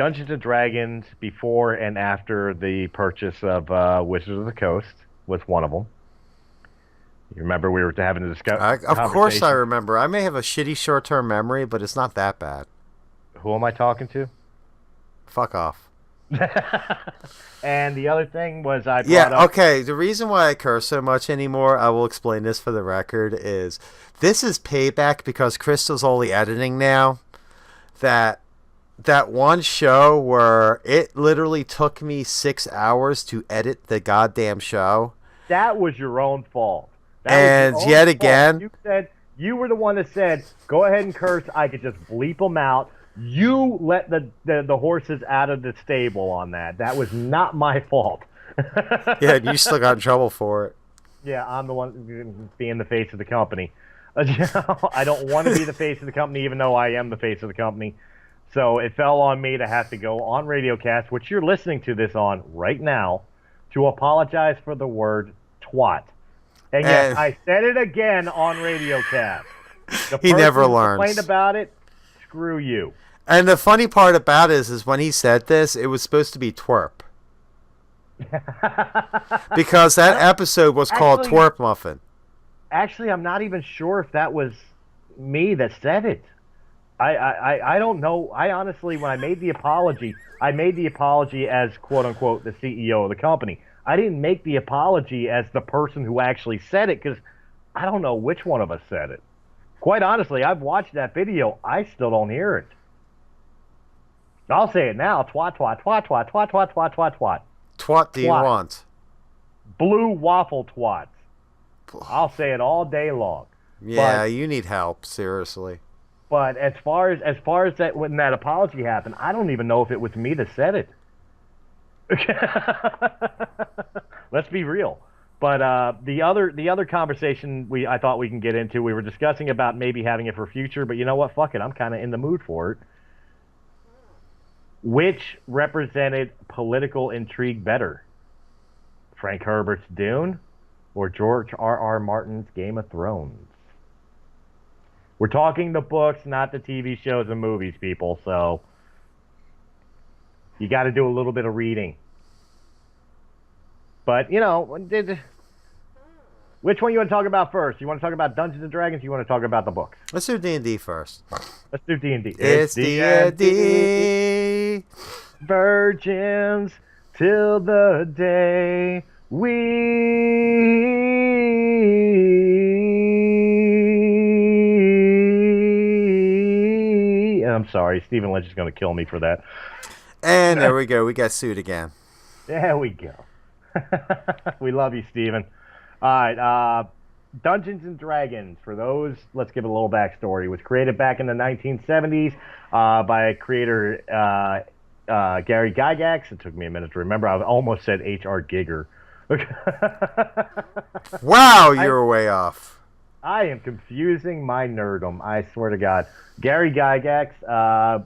Dungeons and Dragons before and after the purchase of Wizards of the Coast was one of them. You remember we were having a Of course I conversation. remember. I may have a shitty short-term memory, but it's not that bad. Who am I talking to? Fuck off. And the other thing was I brought Yeah, up. okay. The reason why I curse so much anymore, I will explain this for the record, is this is payback because Crystal's only editing now. That that one show where it literally took me 6 hours to edit the goddamn show. That was your own fault. That was your And own yet fault. again, You were the one that said, "Go ahead and curse. I could just bleep them out." You let the horses out of the stable on that. That was not my fault. yeah, you still got in trouble for it. Yeah, I'm the one being the face of the company. I don't want to be the face of the company, even though I am the face of the company. So it fell on me to have to go on Radiocast, which you're listening to this on right now, to apologize for the word twat. And yes, And I said it again on Radiocast. The he person never who complained learns. about it, screw you. And the funny part about it is when he said this, it was supposed to be twerp. Because that episode was called Actually, Twerp Muffin. actually, I'm not even sure if that was me that said it. I don't know. I honestly, when I made the apology as quote unquote the CEO of the company. I didn't make the apology as the person who actually said it because I don't know which one of us said it. Quite honestly, I've watched that video. I still don't hear it. I'll say it now. Twat, twat, twat, twat, twat, twat, twat, twat, twat. Twat do you Twat. want? Blue waffle twats. I'll say it all day long. Yeah, you need help, seriously. But as far as that when that apology happened, I don't even know if it was me that said it. Let's be real. But the other conversation I thought we can get into, we were discussing about maybe having it for future, but you know what? Fuck it. I'm kind of in the mood for it. Which represented political intrigue better? Frank Herbert's Dune or George R. R. Martin's Game of Thrones? We're talking the books, not the TV shows and movies, people. So you got to do a little bit of reading. But, which one you want to talk about first? You want to talk about Dungeons and Dragons? Or you want to talk about the books? Let's do D&D first. Let's do D&D. It's D&D. Virgins till the day we. I'm sorry, Stephen Lynch is going to kill me for that. And there we go. We got sued again. There we go. We love you, Stephen. All right, Dungeons and Dragons. For those, let's give it a little backstory. It was created back in the 1970s by creator Gary Gygax. It took me a minute to remember. I almost said H.R. Giger. Wow, you're way off. I am confusing my nerdum. I swear to God. Gary Gygax,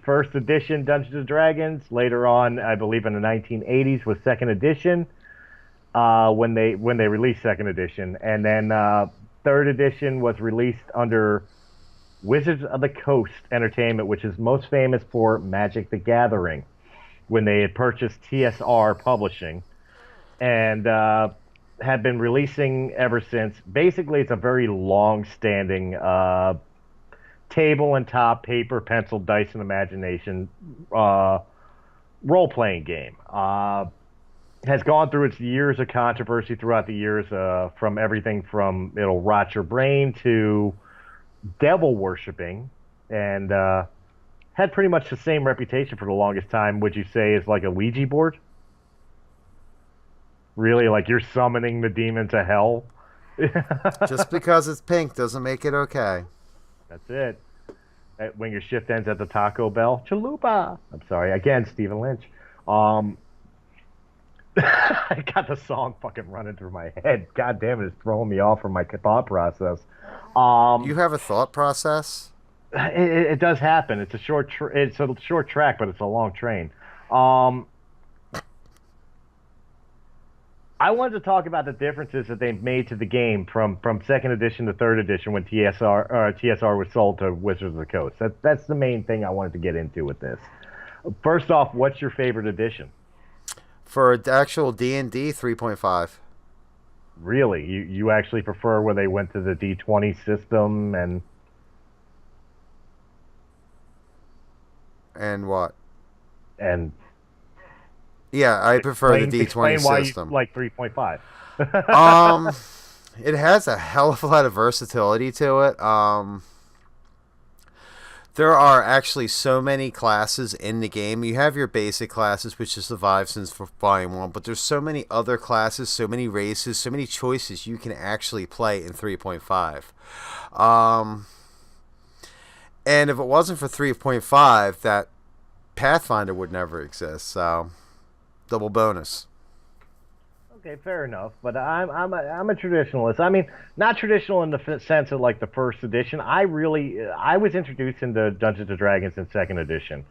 first edition Dungeons and Dragons. Later on, I believe in the 1980s was second edition. When they released second edition, and then third edition was released under Wizards of the Coast Entertainment, which is most famous for Magic the Gathering, when they had purchased TSR Publishing, and had been releasing ever since. Basically, it's a very long-standing table and top, paper, pencil, dice, and imagination role-playing game. Has gone through its years of controversy throughout the years, from everything from it'll rot your brain to devil worshipping, and had pretty much the same reputation for the longest time. Would you say is like a Ouija board? Really, like you're summoning the demon to hell? Just because it's pink doesn't make it okay. That's it. When your shift ends at the Taco Bell, chalupa. I'm sorry again, Stephen Lynch. I got the song fucking running through my head. God damn it, it's throwing me off from my thought process. You have a thought process? It does happen. It's a short track, but it's a long train. I wanted to talk about the differences that they made to the game from second edition to third edition when TSR was sold to Wizards of the Coast. That's the main thing I wanted to get into with this. First off, what's your favorite edition? For the actual D&D 3.5. Really, you actually prefer where they went to the D20 system And what? and Yeah, I prefer the D20 explain why you system. like 3.5. Um, it has a hell of a lot of versatility to it. There are actually so many classes in the game. You have your basic classes, which is survive since for Volume 1, but there's so many other classes, so many races, so many choices you can actually play in 3.5. Um, and if it wasn't for 3.5, that Pathfinder would never exist. So, double bonus. Okay, fair enough. But I'm a traditionalist. I mean, not traditional in the sense of like the first edition. I was introduced into Dungeons and Dragons in second edition.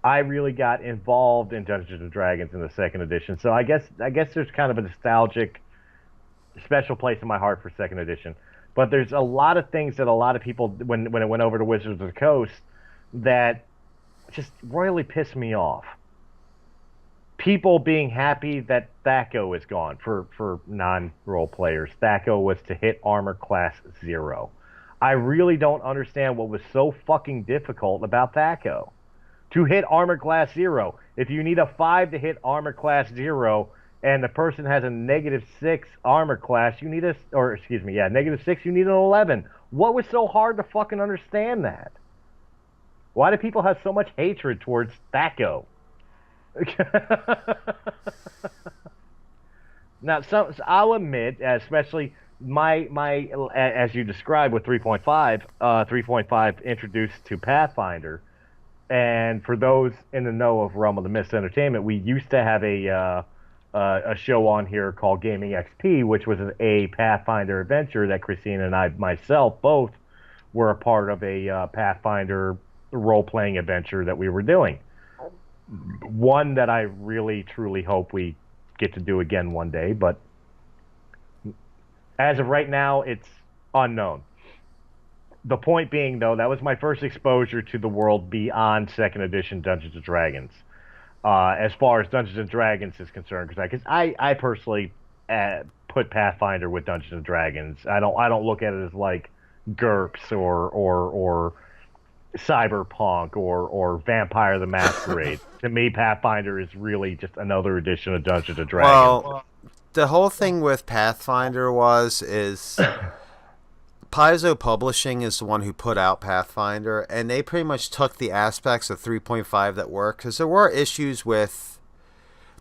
I really got involved in Dungeons and Dragons in the second edition. So I guess there's kind of a nostalgic special place in my heart for second edition. But there's a lot of things that a lot of people when it went over to Wizards of the Coast that just royally pissed me off. People being happy that Thaco is gone for non-role players. Thaco was to hit armor class 0. I really don't understand what was so fucking difficult about Thaco. To hit armor class 0, if you need a 5 to hit armor class 0 and the person has a -6 armor class, you need a or excuse me, yeah, -6, you need an 11. What was so hard to fucking understand that? Why do people have so much hatred towards Thaco? Now, I'll admit, especially my as you described with 3.5, 3.5 introduced to Pathfinder, and for those in the know of Realm of the Mist Entertainment, we used to have a show on here called Gaming XP, which was a Pathfinder adventure that Christina and I myself both were a part of a Pathfinder role playing adventure that we were doing. One that I really truly hope we get to do again one day, but as of right now, it's unknown. The point being, though, that was my first exposure to the world beyond Second Edition Dungeons and Dragons. As far as Dungeons and Dragons is concerned, because I personally put Pathfinder with Dungeons and Dragons. I don't look at it as like GURPS or Cyberpunk or Vampire the Masquerade. To me, Pathfinder is really just another edition of Dungeons and Dragons. Well, the whole thing with Pathfinder is Paizo Publishing is the one who put out Pathfinder, and they pretty much took the aspects of 3.5 that work, because there are issues with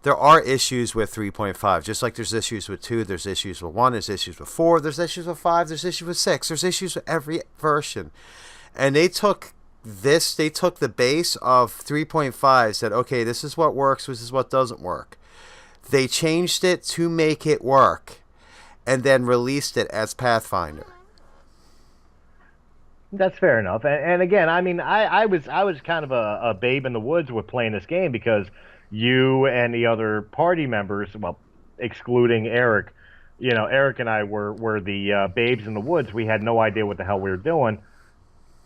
3.5, just like there's issues with 2, there's issues with 1, there's issues with 4, there's issues with 5, there's issues with 6, there's issues with every version. And they took the base of 3.5, said, okay, this is what works, this is what doesn't work. They changed it to make it work, and then released it as Pathfinder. That's fair enough. And again, I mean, I was kind of a babe in the woods with playing this game because you and the other party members, well, excluding Eric, Eric and I were the babes in the woods. We had no idea what the hell we were doing.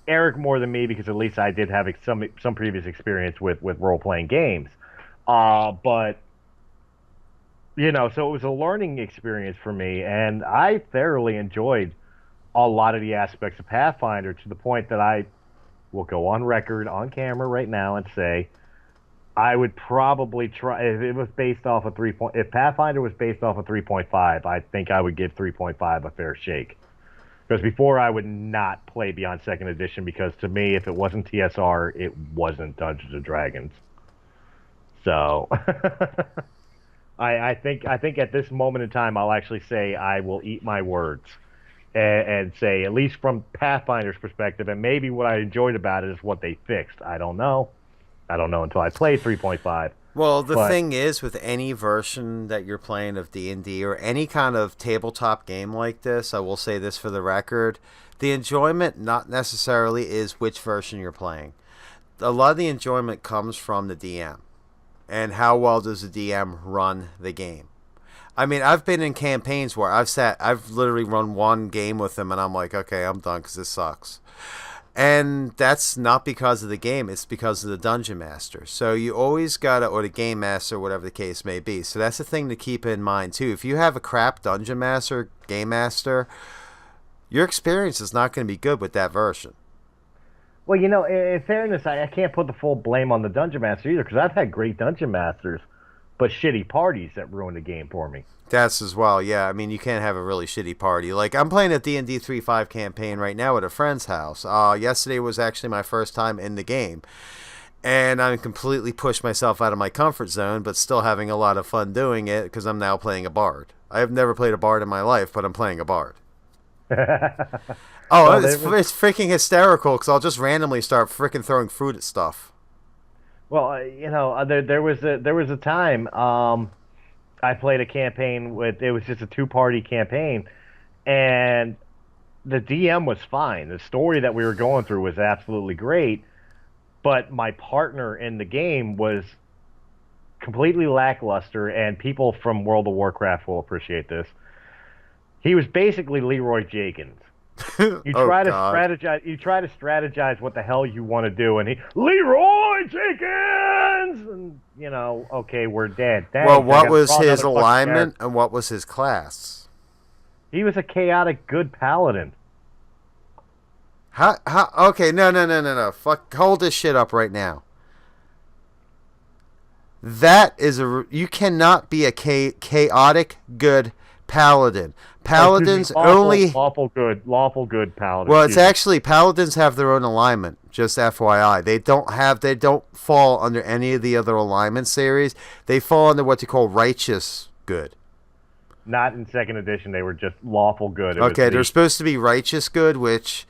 Eric more than me because at least I did have some previous experience with role playing games. But so it was a learning experience for me, and I thoroughly enjoyed a lot of the aspects of Pathfinder to the point that I will go on record on camera right now and say I would probably try if it was based off of if Pathfinder was based off of 3.5, I think I would give 3.5 a fair shake. Because before I would not play beyond second edition because to me, if it wasn't TSR, it wasn't Dungeons and Dragons. So I think at this moment in time, I'll actually say I will eat my words and say at least from Pathfinder's perspective, and maybe what I enjoyed about it is what they fixed. I don't know. I don't know until I play 3.5. Well, the thing is, with any version that you're playing of D&D or any kind of tabletop game like this, I will say this for the record, the enjoyment not necessarily is which version you're playing. A lot of the enjoyment comes from the DM and how well does the DM run the game. I mean, I've been in campaigns where I've literally run one game with them and I'm like, okay, I'm done because this sucks. And that's not because of the game, it's because of the dungeon master. So you always gotta, or the game master, whatever the case may be. So that's the thing to keep in mind too. If you have a crap dungeon master, game master, your experience is not going to be good with that version. Well, in fairness, I can't put the full blame on the dungeon master either because I've had great dungeon masters, but shitty parties that ruined the game for me. That's as well, yeah. I mean, you can't have a really shitty party. Like, I'm playing a D&D 3.5 campaign right now at a friend's house. Yesterday was actually my first time in the game. And I completely pushed myself out of my comfort zone, but still having a lot of fun doing it because I'm now playing a bard. I have never played a bard in my life, but I'm playing a bard. Oh, Well, it's freaking hysterical because I'll just randomly start freaking throwing fruit at stuff. there was a time I played a campaign with it was just a two-party campaign, and the DM was fine. The story that we were going through was absolutely great, but my partner in the game was completely lackluster, and people from World of Warcraft will appreciate this. He was basically Leroy Jenkins. You Oh, try to God. strategize. You try to strategize what the hell you want to do, and he Leroy Jenkins, and okay, we're dead. Well, Thanks. I got what to was draw his another fucking alignment character. and what was his class? He was a chaotic good paladin. Okay, no. Fuck, hold this shit up right now. That is you cannot be a chaotic good paladin. Oh, excuse me, Paladins only. lawful good paladin. Well, it's Excuse me. actually paladins have their own alignment. Just FYI, they don't fall under any of the other alignment series. They fall under what you call righteous good. Not in second edition. They were just lawful good. It was Okay, they're supposed to be righteous good, which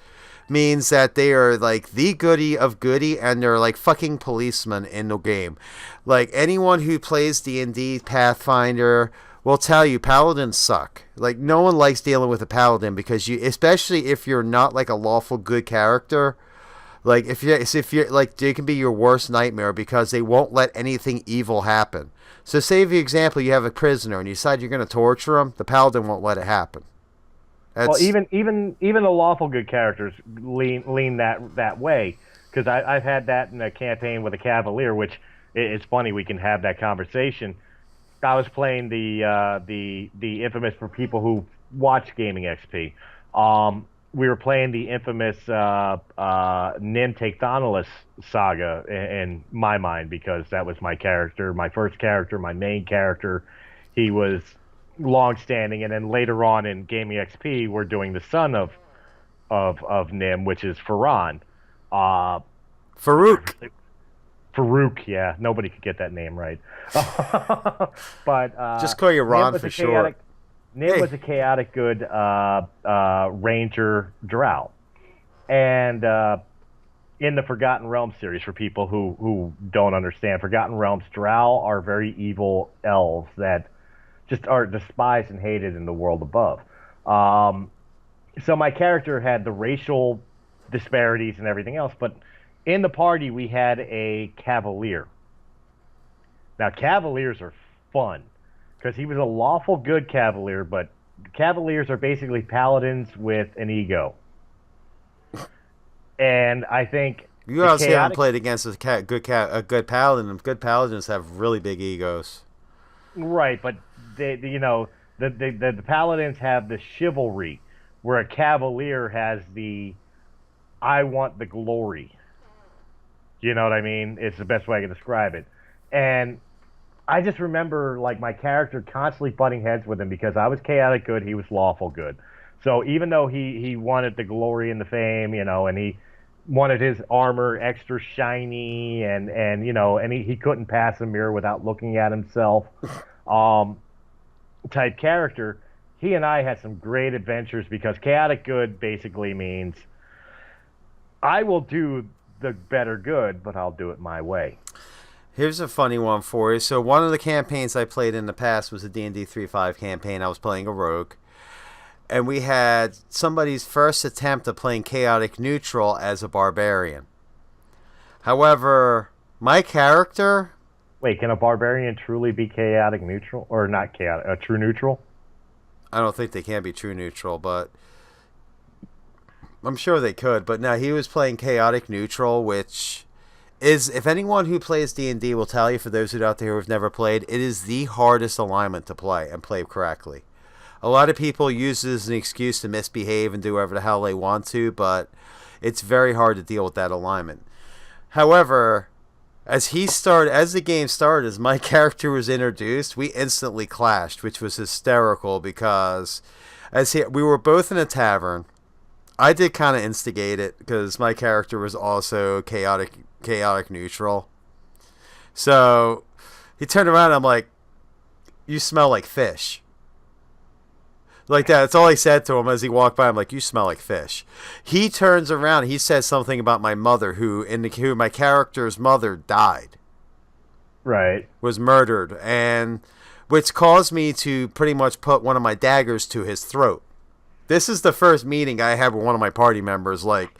means that they are like the goody of goody, and they're like fucking policemen in the game. Like anyone who plays D&D Pathfinder will tell you paladins suck. Like no one likes dealing with a paladin because especially if you're not like a lawful good character. Like if you're like they can be your worst nightmare because they won't let anything evil happen. So say for example you have a prisoner and you decide you're going to torture him, the paladin won't let it happen. Well, That's even the lawful good characters lean that way because I've had that in a campaign with a cavalier, which it's funny we can have that conversation. I was playing the infamous for people who watch Gaming XP. We were playing the infamous Nim Tecthonolis saga in my mind because that was my character, my first character, my main character. He was long-standing, and then later on in Gaming XP, we're doing the son of Nim, which is Farhan. Uh, Farouk. Farouk, yeah, nobody could get that name right. But Just call you Nim Ron was for a short. Nim Hey. was a chaotic good ranger drow, and in the Forgotten Realms series, for people who don't understand, Forgotten Realms drow are very evil elves that just are despised and hated in the world above. Um, so my character had the racial disparities and everything else, but in the party we had a cavalier. Now cavaliers are fun because he was a lawful good cavalier, but cavaliers are basically paladins with an ego. And I think You the guys haven't chaotic played against a good paladin. Good paladins have really big egos. right, but the paladins have the chivalry, where a cavalier has the I want the glory. You know what I mean? It's the best way I can describe it. And I just remember like my character constantly butting heads with him because I was chaotic good, he was lawful good. So even though he wanted the glory and the fame, and he wanted his armor extra shiny and he couldn't pass a mirror without looking at himself. Um, type character, he and I had some great adventures because chaotic good basically means I will do the better good, but I'll do it my way. Here's a funny one for you. So one of the campaigns I played in the past was a D&D 3.5 campaign. I was playing a rogue. And we had somebody's first attempt at playing chaotic neutral as a barbarian. However, my character... Wait, can a barbarian truly be chaotic neutral? Or not chaotic, a true neutral? I don't think they can be true neutral, but I'm sure they could, but no, he was playing chaotic neutral, which is, if anyone who plays D&D will tell you, for those who out there who have never played, it is the hardest alignment to play and play correctly. A lot of people use it as an excuse to misbehave and do whatever the hell they want to, but it's very hard to deal with that alignment. However, as the game started, as my character was introduced, we instantly clashed, which was hysterical because we were both in a tavern. I did kind of instigate it because my character was also chaotic neutral. So he turned around and I'm like, "You smell like fish." Like that. That's all I said to him as he walked by. I'm like, "You smell like fish." He turns around. He says something about my mother, who my character's mother died, Right. was murdered, and which caused me to pretty much put one of my daggers to his throat. This is the first meeting I had with one of my party members. Like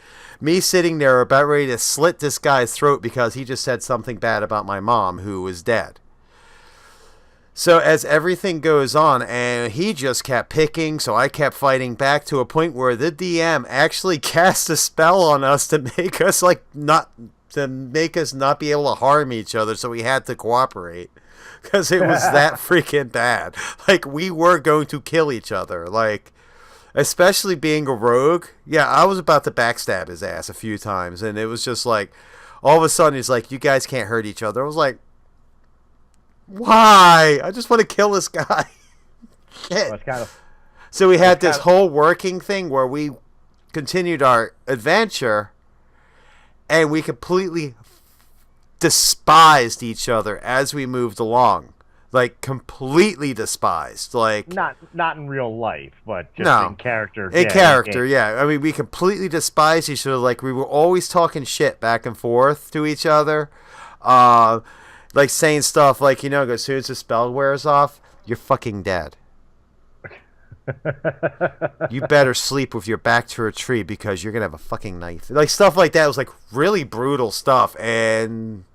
me sitting there about ready to slit this guy's throat because he just said something bad about my mom, who was dead. So as everything goes on, and he just kept picking, so I kept fighting back to a point where the DM actually cast a spell on us to make us not be able to harm each other. So we had to cooperate because it was that freaking bad. Like we were going to kill each other. Like especially being a rogue. Yeah, I was about to backstab his ass a few times, and it was just like all of a sudden he's like, "You guys can't hurt each other." I was like, why? I just want to kill this guy. Well, it's kind of, So we had this kind of, whole working thing where we continued our adventure and we completely despised each other as we moved along. Like completely despised. Like not in real life, but just no, in character. in character, yeah. I mean, we completely despised each other. Like we were always talking shit back and forth to each other. Like saying stuff like, as soon as the spell wears off, you're fucking dead. You better sleep with your back to a tree because you're going to have a fucking knife. Like stuff like that. It was like really brutal stuff. And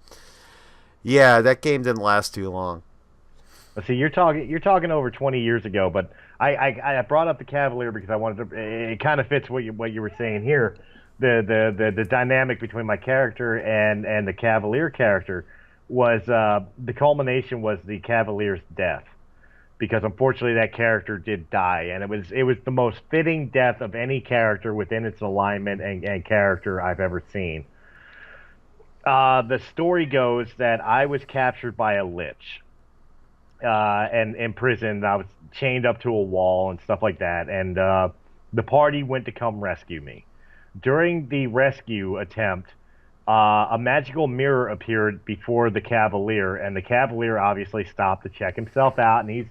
yeah, that game didn't last too long. Let's see, you're talking over 20 years ago, but I brought up the Cavalier because I wanted to. It kind of fits what you were saying here. The dynamic between my character and the Cavalier character was the culmination was the Cavalier's death, because unfortunately that character did die, and it was the most fitting death of any character within its alignment and character I've ever seen. The story goes that I was captured by a lich, and imprisoned. I was chained up to a wall and stuff like that, and the party went to come rescue me. During the rescue attempt, a magical mirror appeared before the Cavalier, and the Cavalier obviously stopped to check himself out, and he's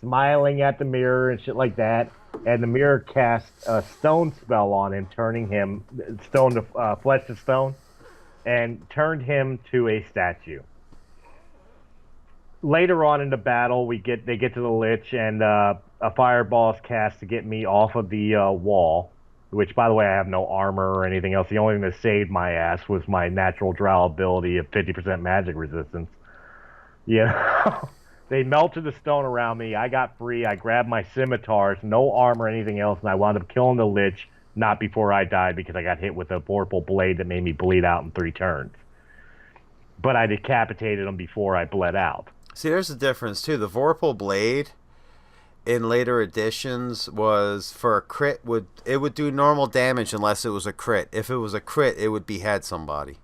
smiling at the mirror and shit like that. And the mirror cast a stone spell on him, turning him stone to flesh to stone, and turned him to a statue. Later on in the battle, they get to the Lich, and a fireball is cast to get me off of the wall. Which, by the way, I have no armor or anything else. The only thing that saved my ass was my natural drow ability of 50% magic resistance. Yeah. They melted the stone around me. I got free. I grabbed my scimitars, no armor or anything else, and I wound up killing the Lich, not before I died because I got hit with a vorpal blade that made me bleed out in 3 turns. But I decapitated him before I bled out. See, there's a difference, too. The vorpal blade in later editions was for a crit, it would do normal damage unless it was a crit. If it was a crit, it would behead somebody.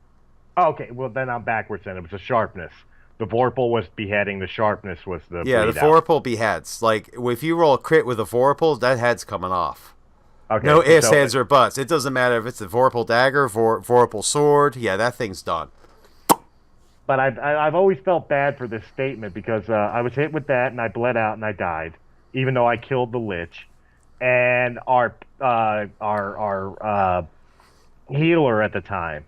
Okay, well then I'm backwards then. It was a sharpness. The vorpal was beheading, the sharpness was the yeah, the bleed out. vorpal beheads. Like if you roll a crit with a vorpal, that head's coming off. Okay, no ifs, ands, or buts. It doesn't matter if it's a vorpal dagger, vorpal sword. Yeah, that thing's done. But I've always felt bad for this statement because I was hit with that and I bled out and I died, even though I killed the Lich, and our healer at the time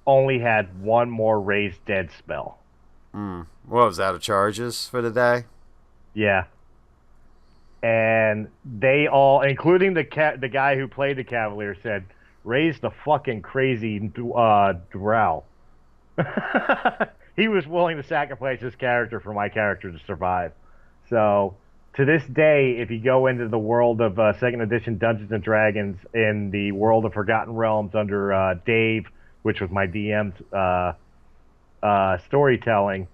only had one more raised dead spell. What was that, of charges for the day? Yeah. And they all, including the guy who played the Cavalier, said, "Raise the fucking crazy drow." He was willing to sacrifice his character for my character to survive. So To this day, if you go into the world of second edition Dungeons and Dragons in the world of Forgotten Realms under Dave, which was my DM's storytelling,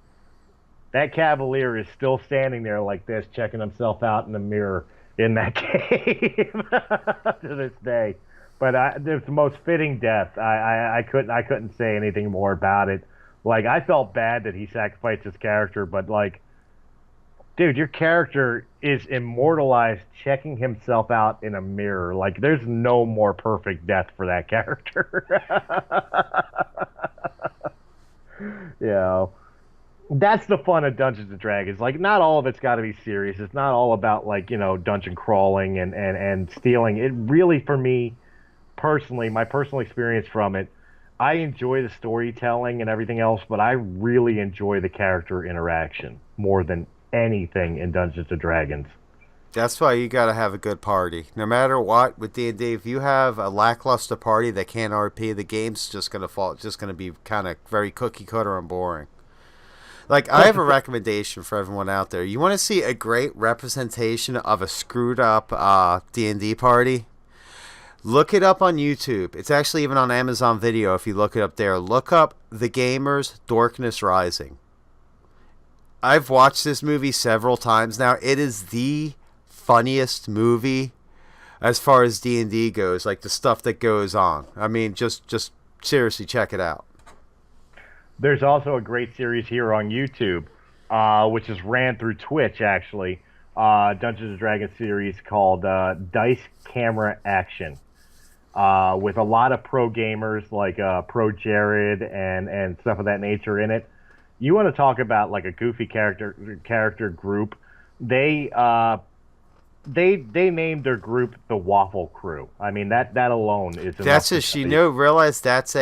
that Cavalier is still standing there like this, checking himself out in the mirror in that cave to this day. But it's the most fitting death. I couldn't say anything more about it. Like I felt bad that he sacrificed his character, but like, dude, your character is immortalized checking himself out in a mirror. Like there's no more perfect death for that character. Yeah. That's the fun of Dungeons and Dragons. Like, not all of it's got to be serious. It's not all about like dungeon crawling and stealing. It really, for me personally, my personal experience from it, I enjoy the storytelling and everything else, but I really enjoy the character interaction more than anything in Dungeons and Dragons. That's why you got to have a good party. No matter what, with D&D, if you have a lackluster party that can't RP, the game's just going to fall. It's just going to be kind of very cookie cutter and boring. Like, I have a recommendation for everyone out there. You want to see a great representation of a screwed up D&D party? Look it up on YouTube. It's actually even on Amazon Video if you look it up there. Look up The Gamers Darkness Rising. I've watched this movie several times now. It is the funniest movie as far as D&D goes, like the stuff that goes on. I mean, just seriously check it out. There's also a great series here on YouTube, which is ran through Twitch actually. Dungeons and Dragons series called Dice Camera Action, with a lot of pro gamers like Pro Jared and stuff of that nature in it. You want to talk about like a goofy character group? They they named their group the Waffle Crew. I mean that alone is enough. That's a realize that's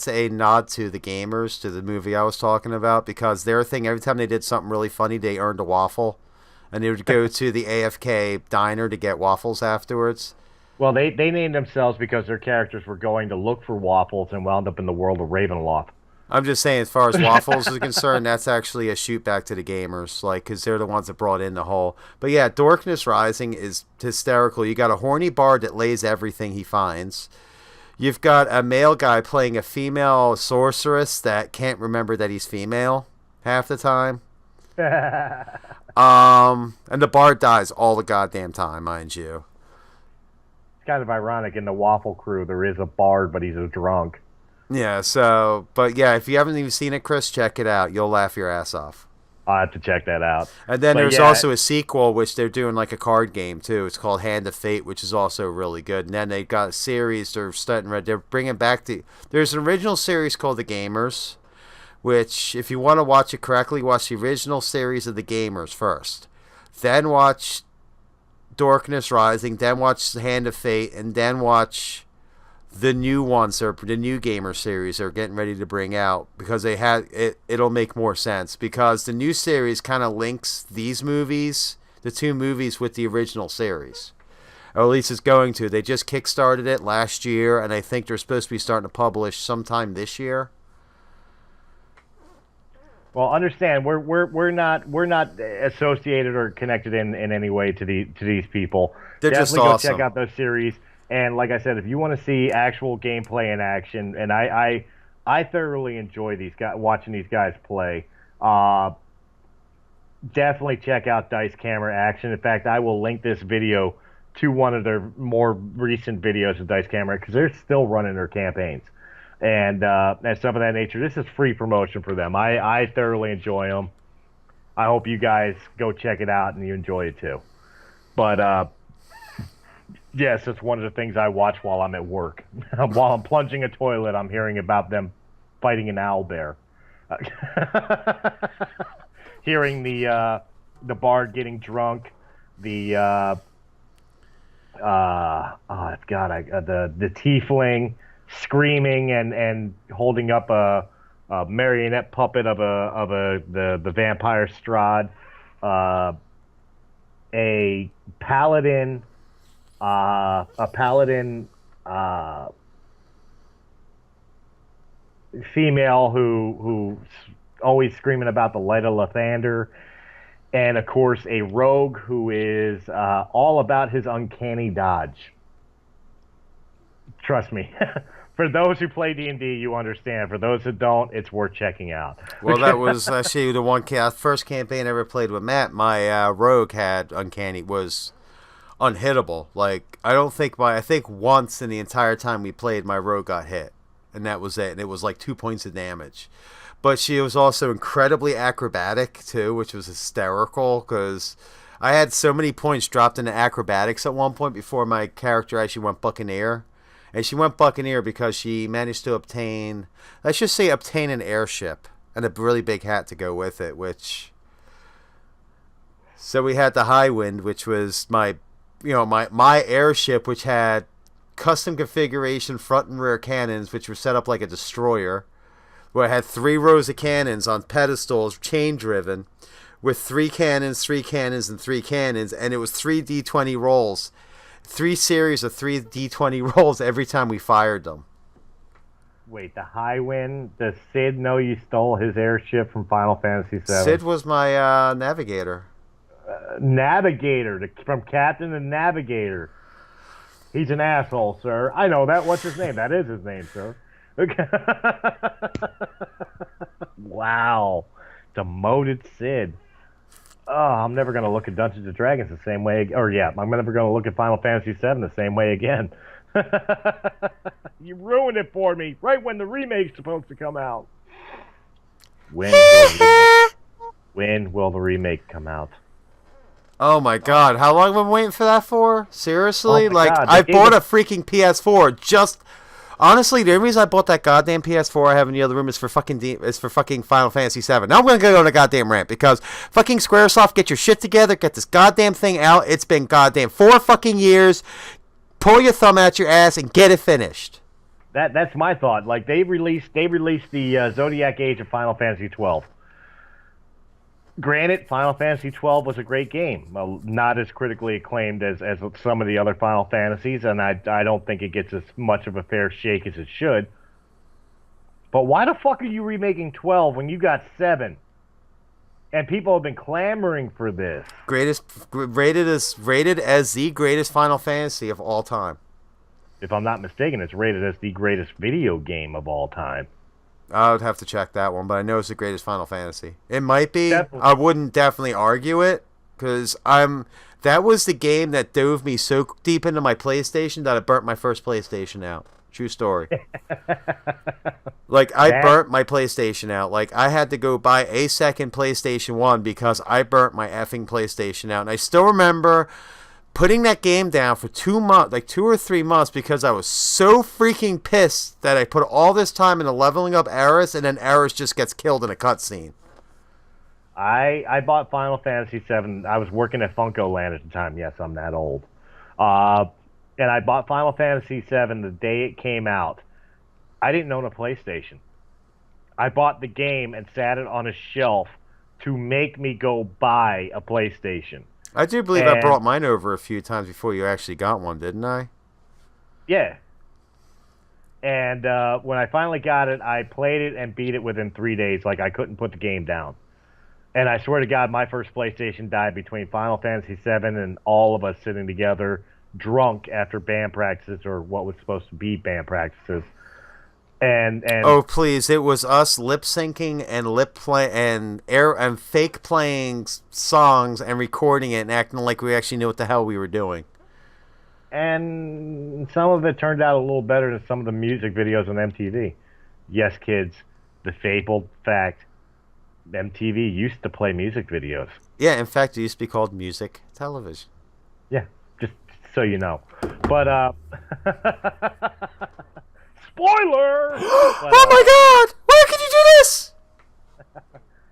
a nod to the gamers, to the movie I was talking about, because their thing, every time they did something really funny, they earned a waffle, and they would go to the AFK diner to get waffles afterwards. Well, they named themselves because their characters were going to look for waffles and wound up in the world of Ravenloft. I'm just saying, as far as waffles is concerned, that's actually a shoot back to the gamers, like, because they're the ones that brought in the whole. But yeah, Darkness Rising is hysterical. You got a horny bard that lays everything he finds. You've got a male guy playing a female sorceress that can't remember that he's female half the time. And the bard dies all the goddamn time, mind you. It's kind of ironic. In the Waffle Crew, there is a bard, but he's a drunk. Yeah, so, but yeah, if you haven't even seen it, Chris, check it out. You'll laugh your ass off. I'll have to check that out. And then But there's yeah, also a sequel, which they're doing like a card game, too. It's called Hand of Fate, which is also really good. And then they've got a series they're bringing back there's an original series called The Gamers, which, if you want to watch it correctly, watch the original series of The Gamers first. Then watch Darkness Rising, then watch Hand of Fate, and then watch the new ones, or the new gamer series they're getting ready to bring out, because they had it'll make more sense, because the new series kind of links these movies, the two movies, with the original series, or at least it's going to. They just kickstarted it last year, and I think they're supposed to be starting to publish sometime this year. well, understand we're not associated or connected in any way to these people. They're just Definitely go awesome. check out those series. And like I said, if you want to see actual gameplay in action, and I thoroughly enjoy these guys, watching these guys play. Definitely check out Dice Camera Action. In fact, I will link this video to one of their more recent videos of Dice Camera, because they're still running their campaigns and stuff of that nature. This is free promotion for them. I thoroughly enjoy them. I hope you guys go check it out and you enjoy it too. But yes, it's one of the things I watch while I'm at work. While I'm plunging a toilet, I'm hearing about them fighting an owl bear. Hearing the bard getting drunk, the the tiefling screaming and holding up a marionette puppet of the vampire Strahd, a paladin. A paladin female who's always screaming about the light of Lathander, and of course a rogue who is all about his uncanny dodge. Trust me. For those who play D&D, you understand. For those who don't, it's worth checking out. Well, that was actually the first campaign I ever played with Matt. My rogue had uncanny was unhittable. Like I think once in the entire time we played, my rogue got hit, and that was it. And it was like 2 points of damage. But she was also incredibly acrobatic too, which was hysterical because I had so many points dropped into acrobatics at one point before my character actually went buccaneer. And she went buccaneer because she managed to obtain, let's just say, obtain an airship and a really big hat to go with it. Which, so we had the High Wind, which was my airship, which had custom configuration front and rear cannons, which were set up like a destroyer, where it had 3 rows of cannons on pedestals, chain driven, with 3 cannons, 3 cannons, and 3 cannons, and it was 3d20 rolls. 3 series of 3d20 rolls every time we fired them. Wait, the High Wind? Does Sid know you stole his airship from Final Fantasy VII? Sid was my navigator. Navigator, from Captain and Navigator. He's an asshole, sir. I know that. What's his name? That is his name, sir. Okay. Wow. Demoted Sid. Oh, I'm never going to look at Dungeons and Dragons the same way. Or, yeah, I'm never going to look at Final Fantasy VII the same way again. You ruined it for me right when the remake's supposed to come out. When will the remake come out? Oh my god, how long have I been waiting for that for? Seriously? Oh my God, I bought a freaking PS4 just... Honestly, the only reason I bought that goddamn PS4 I have in the other room is for fucking Final Fantasy VII. Now I'm gonna go on a goddamn rant because fucking SquareSoft, get your shit together, get this goddamn thing out. It's been goddamn 4 fucking years. Pull your thumb out your ass and get it finished. That's my thought. Like they released the Zodiac Age of Final Fantasy 12. Granted, Final Fantasy 12 was a great game, not as critically acclaimed as some of the other Final Fantasies, and I don't think it gets as much of a fair shake as it should. But why the fuck are you remaking 12 when you got 7? And people have been clamoring for this. Rated as the greatest Final Fantasy of all time. If I'm not mistaken, it's rated as the greatest video game of all time. I would have to check that one, but I know it's the greatest Final Fantasy. It might be. Definitely. I wouldn't definitely argue it because that was the game that dove me so deep into my PlayStation that I burnt my first PlayStation out. True story. Like I burnt my PlayStation out. Like I had to go buy a second PlayStation 1 because I burnt my effing PlayStation out. And I still remember putting that game down for 2 months, like 2 or 3 months, because I was so freaking pissed that I put all this time into leveling up Aerith, and then Aerith just gets killed in a cutscene. I bought Final Fantasy VII. I was working at Funko Land at the time. Yes, I'm that old. And I bought Final Fantasy VII the day it came out. I didn't own a PlayStation. I bought the game and sat it on a shelf to make me go buy a PlayStation. I do believe I brought mine over a few times before you actually got one, didn't I? Yeah. And when I finally got it, I played it and beat it within 3 days. Like, I couldn't put the game down. And I swear to God, my first PlayStation died between Final Fantasy VII and all of us sitting together drunk after band practices, or what was supposed to be band practices. And oh please, it was us lip syncing and fake playing songs and recording it and acting like we actually knew what the hell we were doing. And some of it turned out a little better than some of the music videos on MTV. Yes, kids, the fabled fact, MTV used to play music videos. Yeah, in fact, it used to be called music television. Yeah, just so you know. But spoiler! But, oh my God! Why could you do this?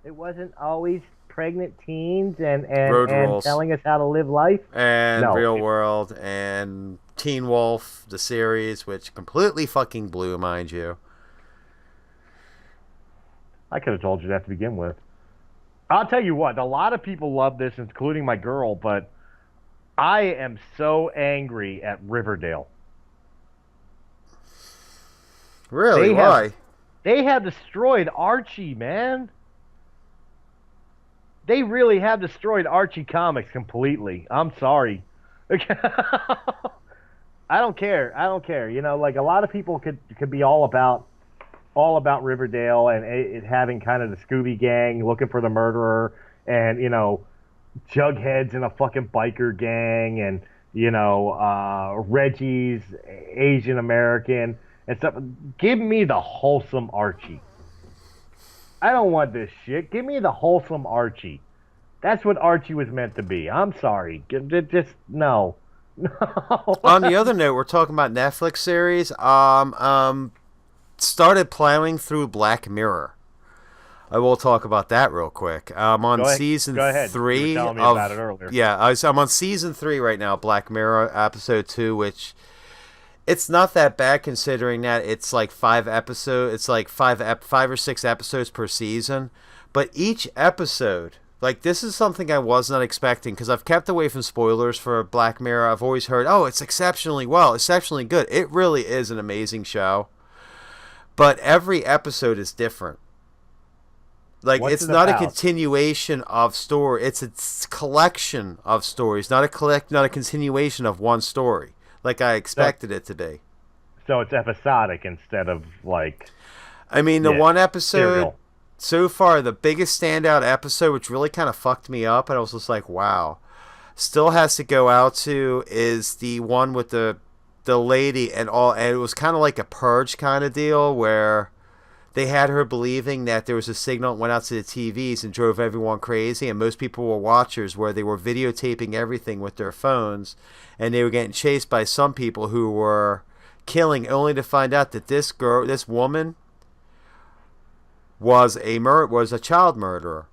It wasn't always pregnant teens and Rules. telling us how to live life. And no. Real World and Teen Wolf, the series, which completely fucking blew, mind you. I could have told you that to begin with. I'll tell you what, a lot of people love this, including my girl, but I am so angry at Riverdale. Really? Why? They have destroyed Archie, man. They really have destroyed Archie comics completely. I'm sorry. I don't care. I don't care. You know, like a lot of people could be all about Riverdale and it having kind of the Scooby Gang looking for the murderer, and Jughead's in a fucking biker gang, and Reggie's Asian American and stuff. Give me the wholesome Archie. I don't want this shit. Give me the wholesome Archie. That's what Archie was meant to be. I'm sorry. Just no. No. On the other note, we're talking about Netflix series. Started plowing through Black Mirror. I will talk about that real quick. I'm on season Go ahead. You were 3 telling me of about it earlier. yeah. I'm on season 3 right now, Black Mirror episode 2, which it's not that bad considering that it's like 5 episodes. It's like 5 or 6 episodes per season, but each episode. Like, this is something I was not expecting because I've kept away from spoilers for Black Mirror. I've always heard, oh, it's exceptionally good. It really is an amazing show. But every episode is different. Like, What's it's it not a about? continuation of story. It's a collection of stories, not a continuation of one story, like I expected it to be. So it's episodic instead of like I mean, the yeah, one episode serial. so far, the biggest standout episode, which really kind of fucked me up, and I was just like, wow, still has to go out to, is the one with the lady and all, and it was kind of like a purge kind of deal where they had her believing that there was a signal that went out to the TVs and drove everyone crazy, and most people were watchers, where they were videotaping everything with their phones, and they were getting chased by some people who were killing, only to find out that this woman was a child murderer.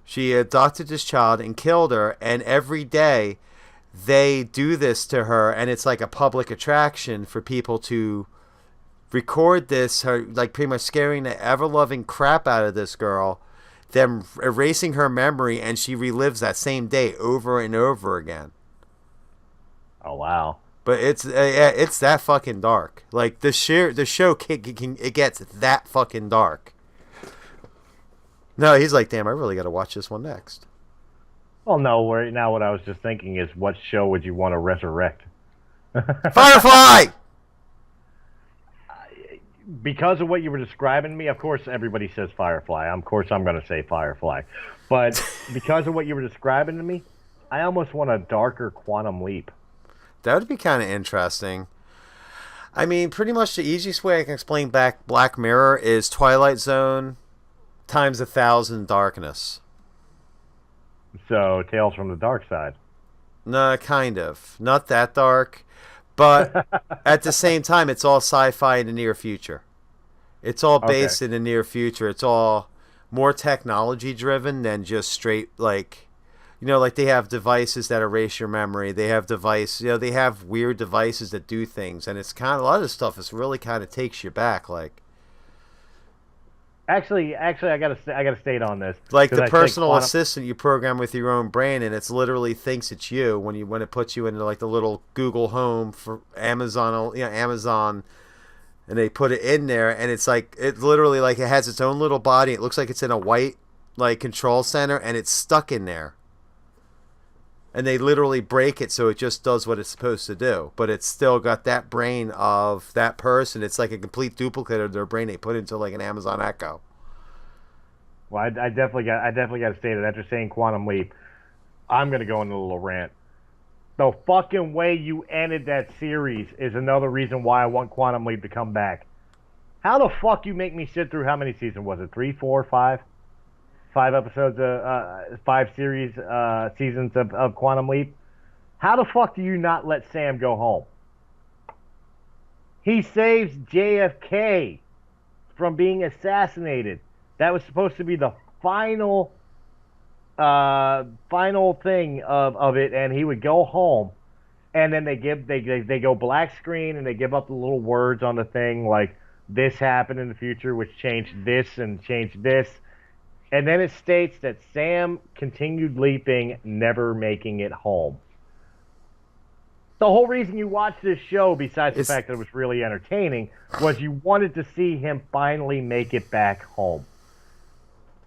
She adopted this child and killed her, and every day they do this to her, and it's like a public attraction for people to record this, her like pretty much scaring the ever-loving crap out of this girl, them erasing her memory, and she relives that same day over and over again. Oh wow. But it's that fucking dark. Like, the show it gets that fucking dark. No, he's like, damn, I really got to watch this one next. Well, no. Now what I was just thinking is, what show would you want to resurrect? Firefly! Because of what you were describing to me, of course, everybody says Firefly. Of course, I'm going to say Firefly. But because of what you were describing to me, I almost want a darker Quantum Leap. That would be kind of interesting. I mean, pretty much the easiest way I can explain Black Mirror is Twilight Zone times 1,000 darkness. So, Tales from the Dark Side. No, kind of. Not that dark. But at the same time, it's all sci-fi in the near future. It's all based in the near future. It's all more technology-driven than just straight, like, like they have devices that erase your memory. They have they have weird devices that do things. And it's kind of, a lot of this stuff is really kind of takes you back, like. Actually, I gotta state on this. Like the I personal assistant you program with your own brain, and it's literally thinks it's you when it puts you into like the little Google Home for Amazon, Amazon, and they put it in there, and it's like it literally like it has its own little body. It looks like it's in a white like control center, and it's stuck in there. And they literally break it so it just does what it's supposed to do, but it's still got that brain of that person. It's like a complete duplicate of their brain they put into like an Amazon Echo. Well, I definitely got to state it. After saying Quantum Leap, I'm gonna go into a little rant. The fucking way you ended that series is another reason why I want Quantum Leap to come back. How the fuck you make me sit through, how many seasons was it? 3, 4, 5? 5 episodes, 5 seasons of Quantum Leap. How the fuck do you not let Sam go home? He saves JFK from being assassinated. That was supposed to be the final thing of it, and he would go home, and then they go black screen, and they give up the little words on the thing like, this happened in the future, which changed this and changed this. And then it states that Sam continued leaping, never making it home. The whole reason you watched this show, besides the fact that it was really entertaining, was you wanted to see him finally make it back home.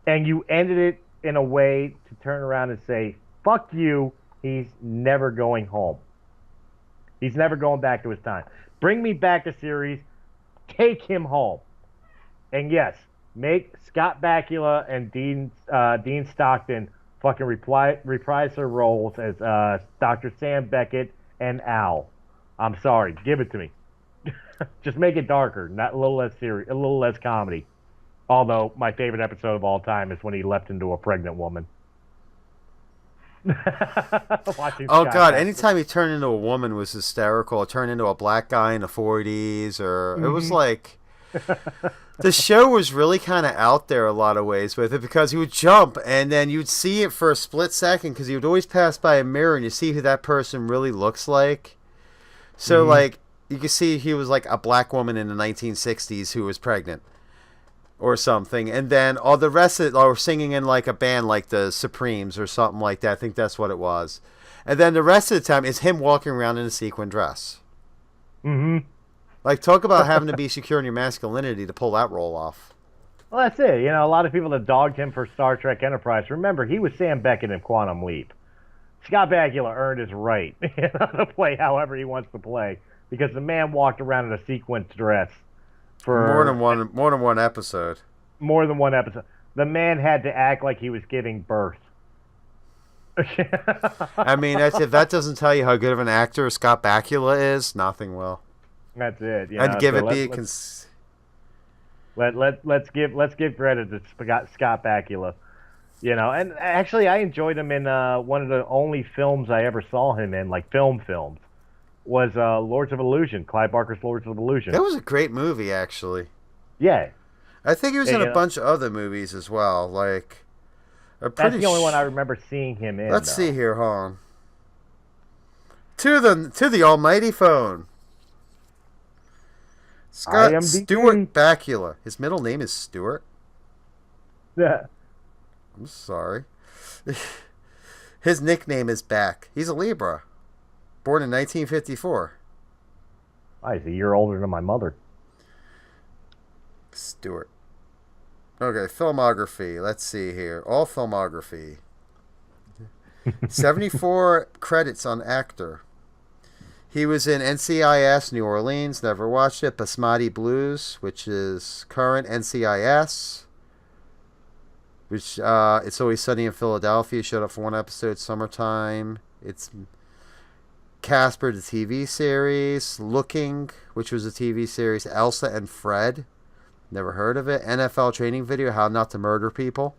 And you ended it in a way to turn around and say, fuck you, he's never going home. He's never going back to his time. Bring me back the series, take him home. And yes, make Scott Bakula and Dean Stockton fucking reprise their roles as Dr. Sam Beckett and Al. I'm sorry, give it to me. Just make it darker, not a little less serious, a little less comedy. Although my favorite episode of all time is when he leapt into a pregnant woman. Oh God! Anytime he turned into a woman was hysterical. It turned into a black guy in the 40s, or it was like the show was really kind of out there a lot of ways with it because he would jump and then you'd see it for a split second because he would always pass by a mirror and you see who that person really looks like. So like you could see he was like a black woman in the 1960s who was pregnant. Or something, and then all the rest of it are singing in like a band like the Supremes or something like that. I think that's what it was. And then the rest of the time is him walking around in a sequin dress. Like, talk about having to be secure in your masculinity to pull that role off. Well, that's it. You know, a lot of people that dogged him for Star Trek Enterprise. Remember, he was Sam Beckett in Quantum Leap. Scott Bakula earned his right to play however he wants to play because the man walked around in a sequin dress. For more than one episode. More than one episode. The man had to act like he was giving birth. I mean, if that doesn't tell you how good of an actor Scott Bakula is, nothing will. That's it. You I'd know? give So let's give credit to Scott Bakula. You know, and actually, I enjoyed him in one of the only films I ever saw him in, like films. Was Lords of Illusion, Clive Barker's Lords of Illusion. That was a great movie, actually. Yeah. I think he was in a bunch of other movies as well. Like, that's the only one I remember seeing him in. Let's see here, hold on. To the almighty phone. Scott Stuart Bakula. His middle name is Stuart? Yeah. I'm sorry. His nickname is Back. He's a Libra. Born in 1954. He's a year older than my mother. Stewart. Okay, filmography. Let's see here. All filmography. 74 credits on actor. He was in NCIS New Orleans. Never watched it. Basmati Blues, which is current NCIS. Which It's Always Sunny in Philadelphia. Showed up for one episode. Summertime. It's Casper, the TV series. Looking, which was a TV series. Elsa and Fred. Never heard of it. NFL training video, How Not to Murder People.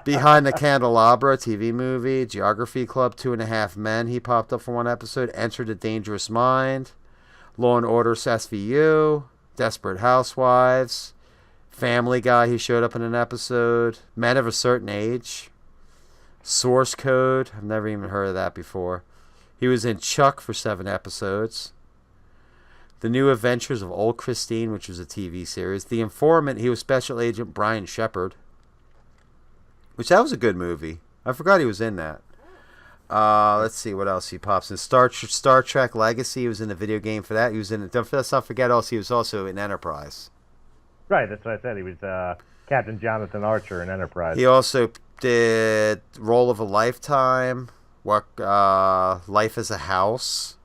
Behind the Candelabra, TV movie. Geography Club, 2.5 Men. He popped up for one episode. Enter the Dangerous Mind. Law and Order SVU. Desperate Housewives. Family Guy, he showed up in an episode. Men of a Certain Age. Source Code, I've never even heard of that before. He was in Chuck for 7 episodes. The New Adventures of Old Christine, which was a TV series. The Informant, he was Special Agent Brian Shepard. Which, that was a good movie. I forgot he was in that. Let's see what else he pops in. Star Trek Legacy, he was in the video game for that. He was in, let's not forget also, he was also in Enterprise. Right, that's what I said. He was Captain Jonathan Archer in Enterprise. He also did Role of a Lifetime, Life as a House.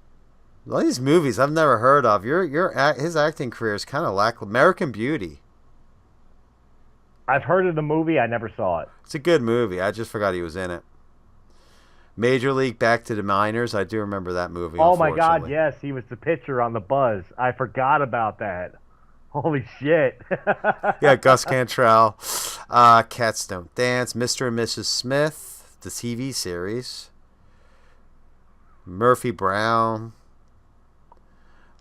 All these movies I've never heard of. His acting career is kind of lackluster. American Beauty. I've heard of the movie. I never saw it. It's a good movie. I just forgot he was in it. Major League Back to the Minors. I do remember that movie. Oh my God! Yes, he was the pitcher on the Buzz. I forgot about that. Holy shit. Yeah, Gus Cantrell. Cats Don't Dance. Mr. and Mrs. Smith. The TV series. Murphy Brown.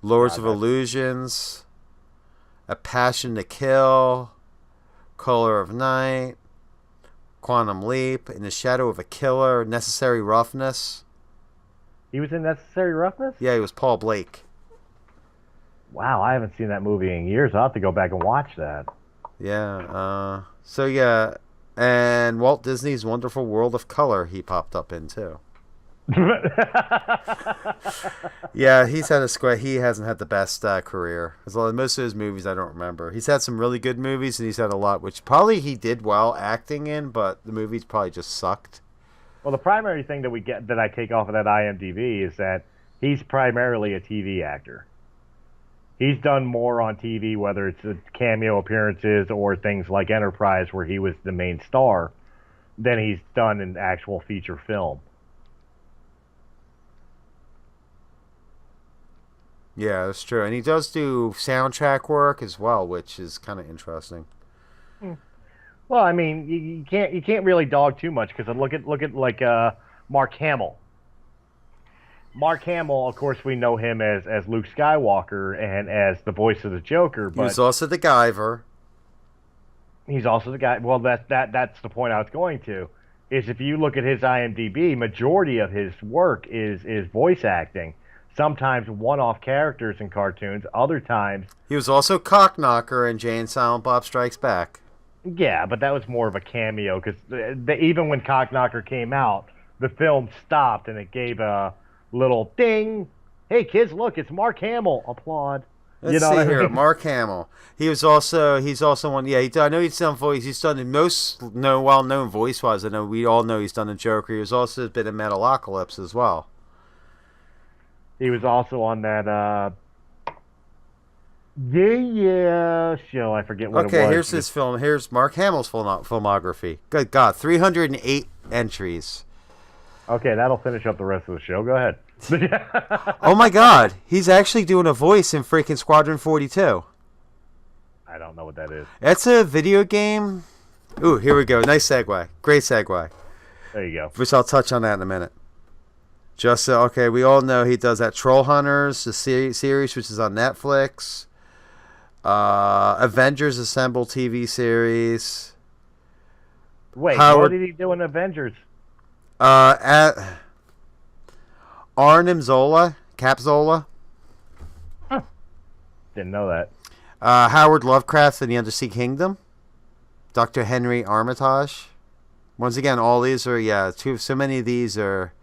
Lords of Illusions. A Passion to Kill. Color of Night. Quantum Leap. In the Shadow of a Killer. Necessary Roughness. He was in Necessary Roughness? Yeah, he was Paul Blake. Wow, I haven't seen that movie in years. I'll have to go back and watch that. Yeah. So, yeah. And Walt Disney's Wonderful World of Color he popped up in, too. Yeah, he's had a square. He hasn't had the best career. As well, most of his movies I don't remember. He's had some really good movies, and he's had a lot which probably he did well acting in, but the movies probably just sucked. Well, the primary thing that we get that I take off of that IMDb is that he's primarily a TV actor. He's done more on TV, whether it's cameo appearances or things like Enterprise, where he was the main star, than he's done in actual feature film. Yeah, that's true, and he does do soundtrack work as well, which is kind of interesting. Well, I mean, you can't really dog too much because look at like Mark Hamill. Mark Hamill, of course, we know him as Luke Skywalker and as the voice of the Joker, He was but also the Guyver. he's also the guy. Well, that's the point I was going to. Is if you look at his IMDb, majority of his work is voice acting. Sometimes one-off characters in cartoons. Other times, He was also Cockknocker in Jay and Silent Bob Strikes Back. yeah, but that was more of a cameo because even when Cockknocker came out, the film stopped and it gave a little ding. Hey kids, look, it's Mark Hamill. Applaud. You Let's know see what I here, mean? Mark Hamill. He's also one. Yeah, I know he's done voice. He's done the most well known voice wise. I know we all know he's done the Joker. He's also been in Metalocalypse as well. He was also on that yeah show. I forget what it Okay, was. here's his film. Here's Mark Hamill's filmography. Good God, 308 entries. Okay, that'll finish up the rest of the show. Go ahead. Oh my God, he's actually doing a voice in freaking Squadron 42. I don't know what that is. That's a video game. Ooh, here we go. Nice segue. Great segue. There you go. Which I'll touch on that in a minute. Just so, okay, we all know he does that Troll Hunters, the series, which is on Netflix. Avengers Assemble TV series. Wait, what Howard, did he do in Avengers? at Arnim Zola, Capzola. Didn't know that. Howard Lovecraft and the Undersea Kingdom. Dr. Henry Armitage. Once again, all these are, yeah, so many of these are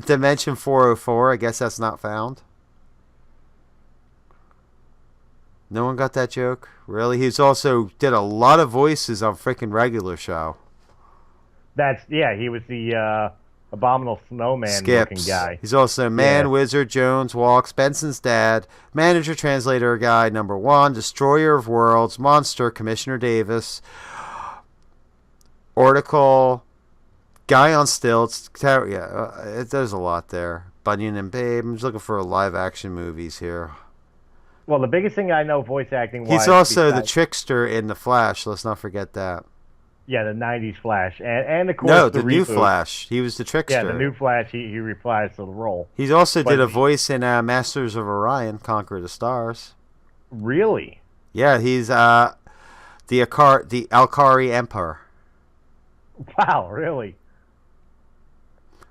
Dimension 404. I guess that's not found. No one got that joke? Really? He's also did a lot of voices on freaking Regular Show. He was the abominable snowman looking Skips. guy. He's also Man, Yeah. Wizard, Jones, Walks, Benson's Dad, Manager, Translator, Guy, Number One, Destroyer of Worlds, Monster, Commissioner Davis, Oracle, Guy on Stilts. There's a lot there. Bunyan and Babe. I'm just looking for live action movies here. Well, the biggest thing I know voice acting wise. He's also the trickster in The Flash. Let's not forget that. Yeah, the '90s Flash, and of course No, the the new reboot. Flash. He was the trickster. Yeah, the new Flash. He replies to the role. He's also But did a voice in Masters of Orion, Conquer the Stars. Really? Yeah, he's the Alkari Emperor. Wow, really?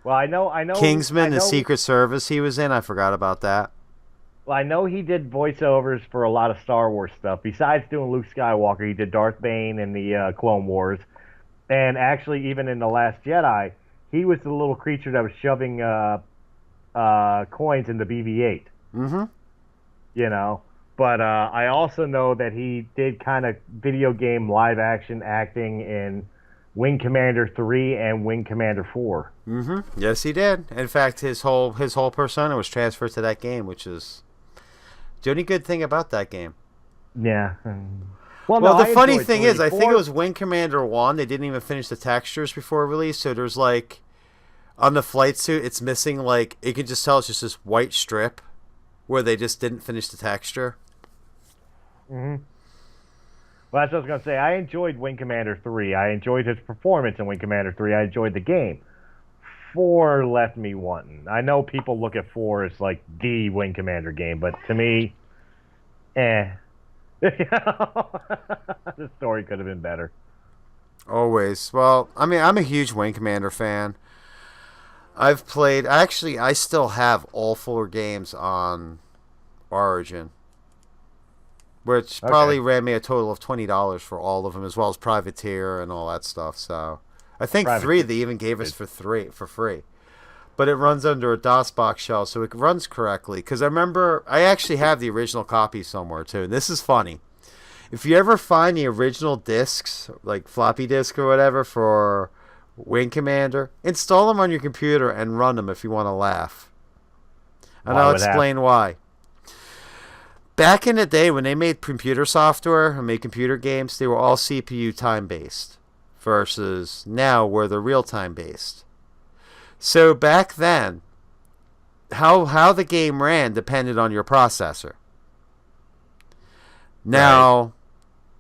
Well, I know. Kingsman, I know, the Secret Service he was in. I forgot about that. Well, I know he did voiceovers for a lot of Star Wars stuff. Besides doing Luke Skywalker, he did Darth Bane in the Clone Wars, and actually, even in the Last Jedi, he was the little creature that was shoving coins in the BB-8. Mm-hmm. You know, but I also know that he did kind of video game live action acting in Wing Commander 3 and Wing Commander 4. Mm-hmm. Yes, he did. In fact, his whole persona was transferred to that game, which is the only good thing about that game. Yeah. Well, no, the I funny enjoyed thing 3. is, I think 4 it was Wing Commander 1. They didn't even finish the textures before release, so there's like on the flight suit, it's missing like you can just tell it's just this white strip where they just didn't finish the texture. Mm-hmm. Well, that's what I was going to say. I enjoyed Wing Commander 3. I enjoyed his performance in Wing Commander 3. I enjoyed the game. 4 left me wanting. I know people look at 4 as like the Wing Commander game, but to me, eh. The story could have been better. Always. Well, I mean, I'm a huge Wing Commander fan. I've played. Actually, I still have all 4 games on Origin, which probably ran me a total of $20 for all of them, as well as Privateer and all that stuff. So I think 3 they even gave us for free. but it runs under a DOSBox shell, so it runs correctly. Because I remember, I actually have the original copy somewhere too. And this is funny. If you ever find the original discs, like floppy disk or whatever, for Wing Commander, install them on your computer and run them if you want to laugh. And Why I'll would that? explain why. Back in the day when they made computer software and made computer games, they were all CPU time based versus now where they're real time based. So back then, how the game ran depended on your processor. Now, right.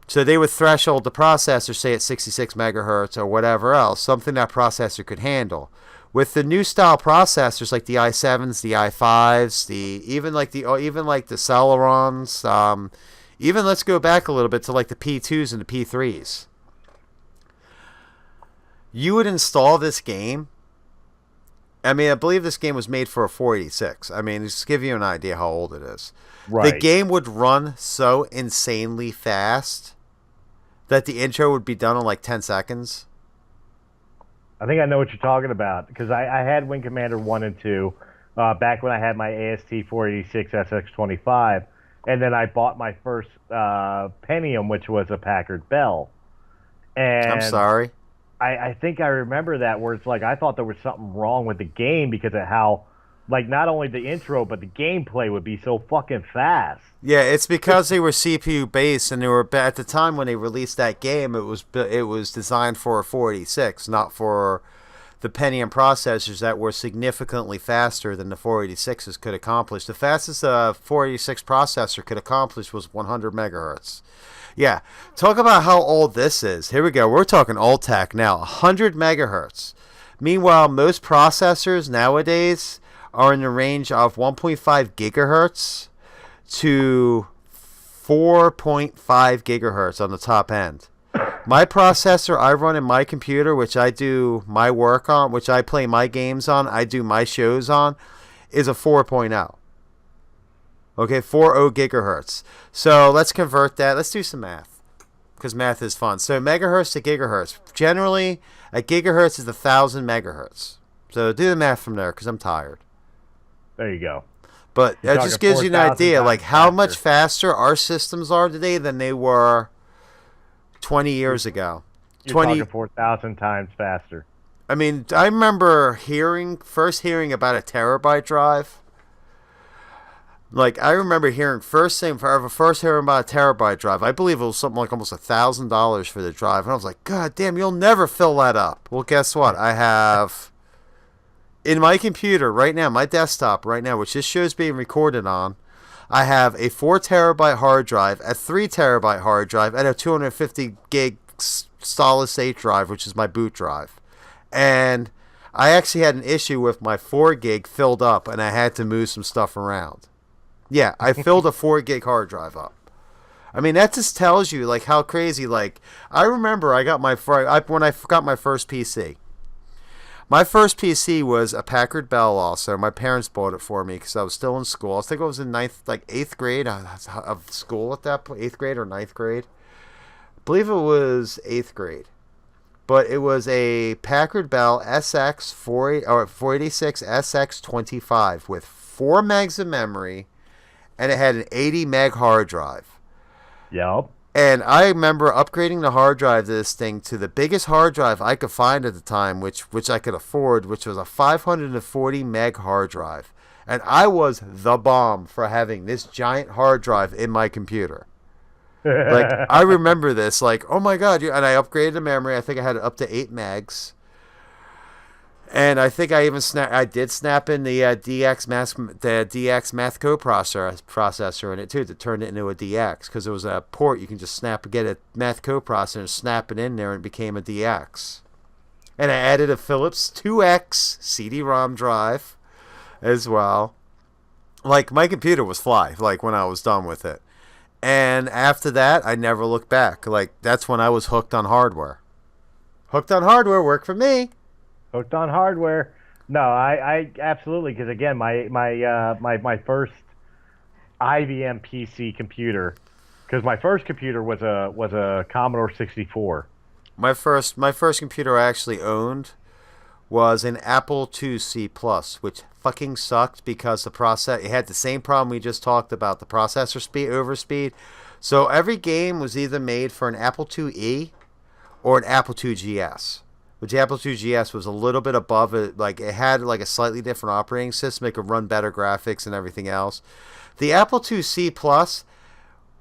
So they would threshold the processor, say at 66 megahertz or whatever else, something that processor could handle. With the new style processors like the i7s, the i5s, even like the Celerons, even let's go back a little bit to like the P2s and the P3s. You would install this game. I mean, I believe this game was made for a 486. I mean, just to give you an idea how old it is. Right. The game would run so insanely fast that the intro would be done in like 10 seconds. I think I know what you're talking about because I had Wing Commander 1 and 2 back when I had my AST 486 SX25, and then I bought my first Pentium, which was a Packard Bell. And I'm sorry. I think I remember that where it's like I thought there was something wrong with the game because of how, like, not only the intro but the gameplay would be so fucking fast. Yeah, it's because they were CPU based, and they were at the time when they released that game. It was designed for a 486, not for the Pentium processors that were significantly faster than the 486s could accomplish. The fastest a 486 processor could accomplish was 100 megahertz. Yeah, talk about how old this is. Here we go. We're talking old tech now. 100 megahertz. Meanwhile, most processors nowadays are in the range of 1.5 gigahertz to 4.5 gigahertz on the top end. My processor I run in my computer, which I do my work on, which I play my games on, I do my shows on, is a 4.0. Okay, 4.0 gigahertz. So let's convert that. Let's do some math because math is fun. So megahertz to gigahertz. Generally, a gigahertz is 1,000 megahertz. So do the math from there because I'm tired. There you go. But that just gives you an idea, like how much faster our systems are today than they were 20 years ago. You're talking 4,000 times faster. I mean, I remember first hearing about a terabyte drive. Like, I remember first hearing about a terabyte drive. I believe it was something like almost $1,000 for the drive. And I was like, God damn, you'll never fill that up. Well, guess what? I have, in my computer right now, my desktop right now, which this show is being recorded on, I have a 4 terabyte hard drive, a 3 terabyte hard drive, and a 250 gig solid state drive, which is my boot drive. And I actually had an issue with my 4 gig filled up, and I had to move some stuff around. Yeah, I filled a 4 gig hard drive up. I mean, that just tells you like how crazy. Like, I remember when I got my first PC. My first PC was a Packard Bell. Also, my parents bought it for me because I was still in school. I think I was in 8th grade of school at that point, 8th grade or 9th grade. I believe it was 8th grade. But it was a Packard Bell SX 486 SX25 with 4 megs of memory. And it had an 80 meg hard drive. Yep. And I remember upgrading the hard drive to this thing to the biggest hard drive I could find at the time, which I could afford, which was a 540 meg hard drive. And I was the bomb for having this giant hard drive in my computer. Like, I remember this, like, oh my God. And I upgraded the memory. I think I had it up to 8 megs. And I think I did snap in the DX Math Code processor in it too to turn it into a DX because there was a port you can just get a Math Code processor and snap it in there and it became a DX. And I added a Philips 2X CD-ROM drive as well. Like, my computer was fly, like, when I was done with it. And after that, I never looked back. Like, that's when I was hooked on hardware. Hooked on hardware worked for me. Hooked on hardware. No, I absolutely, because again, my first IBM PC computer, because my first computer was a Commodore 64. My first computer I actually owned was an Apple IIc Plus, which fucking sucked because it had the same problem we just talked about, the processor speed overspeed. So every game was either made for an Apple IIe or an Apple IIgs, which the Apple IIgs was a little bit above it. Like, it had like a slightly different operating system. It could run better graphics and everything else. The Apple IIc Plus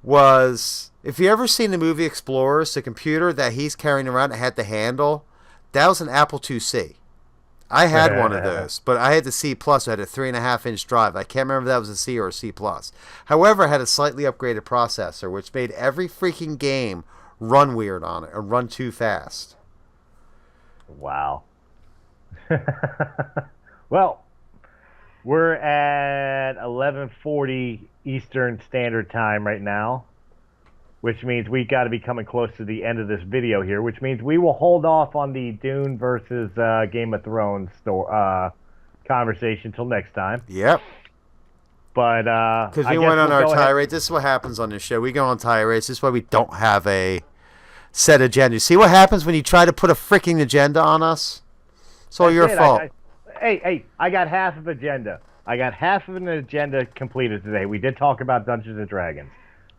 was, if you ever seen the movie Explorers, the computer that he's carrying around that had the handle, that was an Apple IIc. I had one of those, but I had the C Plus. I had a 3.5-inch drive. I can't remember if that was a C or a C Plus. However, I had a slightly upgraded processor, which made every freaking game run weird on it or run too fast. Wow. Well, we're at 11:40 Eastern Standard Time right now, which means we got to be coming close to the end of this video here, which means we will hold off on the Dune versus Game of Thrones conversation till next time. Yep. But because we went on our tirade. This is what happens on this show. We go on tirades. This is why we don't have a set agenda. See what happens when you try to put a freaking agenda on us? It's all your fault. I got half of agenda. I got half of an agenda completed today. We did talk about Dungeons and Dragons.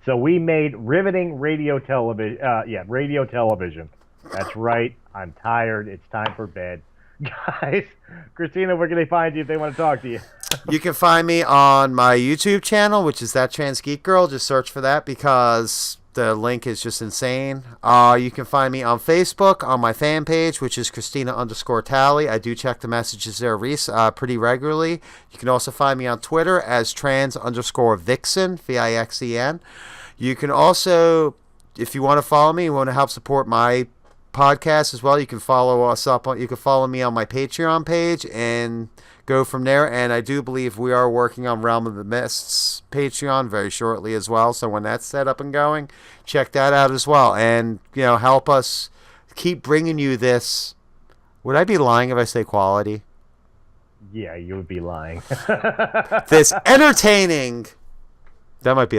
So we made riveting radio television. Radio television. That's right. I'm tired. It's time for bed. Guys, Christina, where can they find you if they want to talk to you? You can find me on my YouTube channel, which is That Trans Geek Girl. Just search for that because the link is just insane. You can find me on Facebook on my fan page, which is Christina_Tally. I do check the messages there pretty regularly. You can also find me on Twitter as trans_vixen, VIXEN. You can also, if you want to follow me, you want to help support my podcast as well, you can follow us up on, you can follow me on my Patreon page and go from there. And I do believe we are working on Realm of the Mists Patreon very shortly as well. So when that's set up and going, check that out as well. And, you know, help us keep bringing you this. Would I be lying if I say quality? Yeah, you would be lying. This entertaining. That might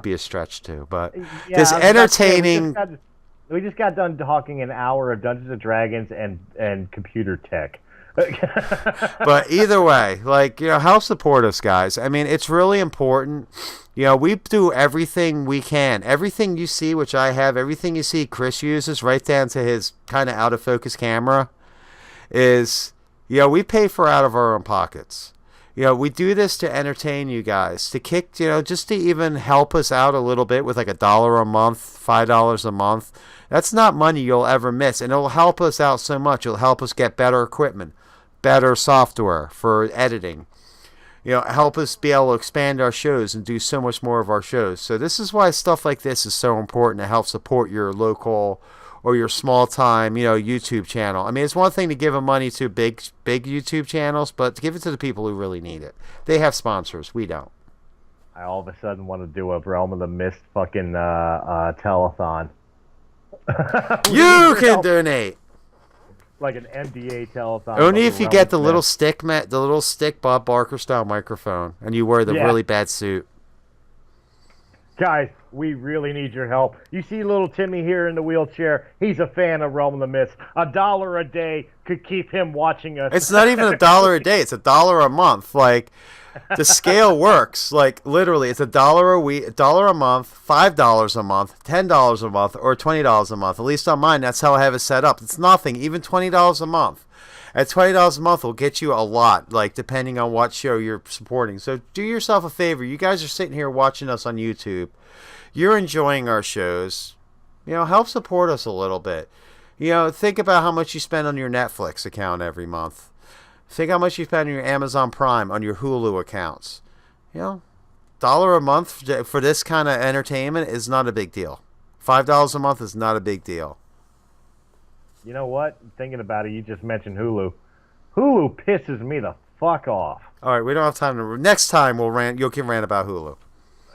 be a stretch too, but yeah, this entertaining. We just got done talking an hour of Dungeons and Dragons and computer tech. But either way, like, you know, help support us, guys. I mean, it's really important. You know, we do everything we can. Everything you see, which I have, everything you see Chris uses, right down to his kind of out of focus camera, is, you know, we pay for out of our own pockets. You know, we do this to entertain you guys, to kick, you know, just to even help us out a little bit with like $1 a month, $5 a month. That's not money you'll ever miss, and it'll help us out so much. It'll help us get better equipment, better software for editing. You know, help us be able to expand our shows and do so much more of our shows. So this is why stuff like this is so important to help support your local or your small time, you know, YouTube channel. I mean, it's one thing to give money to big YouTube channels, but to give it to the people who really need it. They have sponsors. We don't. I all of a sudden want to do a Realm of the Mist fucking telethon. You can donate. Like an MDA telethon. Only if you get the little stick Bob Barker style microphone and you wear the really bad suit. Guys, we really need your help. You see little Timmy here in the wheelchair. He's a fan of Realm of the Mist. $1 a day could keep him watching us. It's not even $1 a day. It's $1 a month. Like, the scale works. Like, literally, it's $1 a week, $1 a month, $5 a month, $10 a month, or $20 a month. At least on mine, that's how I have it set up. It's nothing. Even $20 a month. At $20 a month will get you a lot, like, depending on what show you're supporting. So do yourself a favor. You guys are sitting here watching us on YouTube. You're enjoying our shows. You know, help support us a little bit. You know, think about how much you spend on your Netflix account every month. Think how much you spend on your Amazon Prime, on your Hulu accounts. You know, $1 a month for this kind of entertainment is not a big deal. $5 a month is not a big deal. You know what? Thinking about it, you just mentioned Hulu. Hulu pisses me the fuck off. All right, we don't have time to. Next time we'll rant. You can rant about Hulu.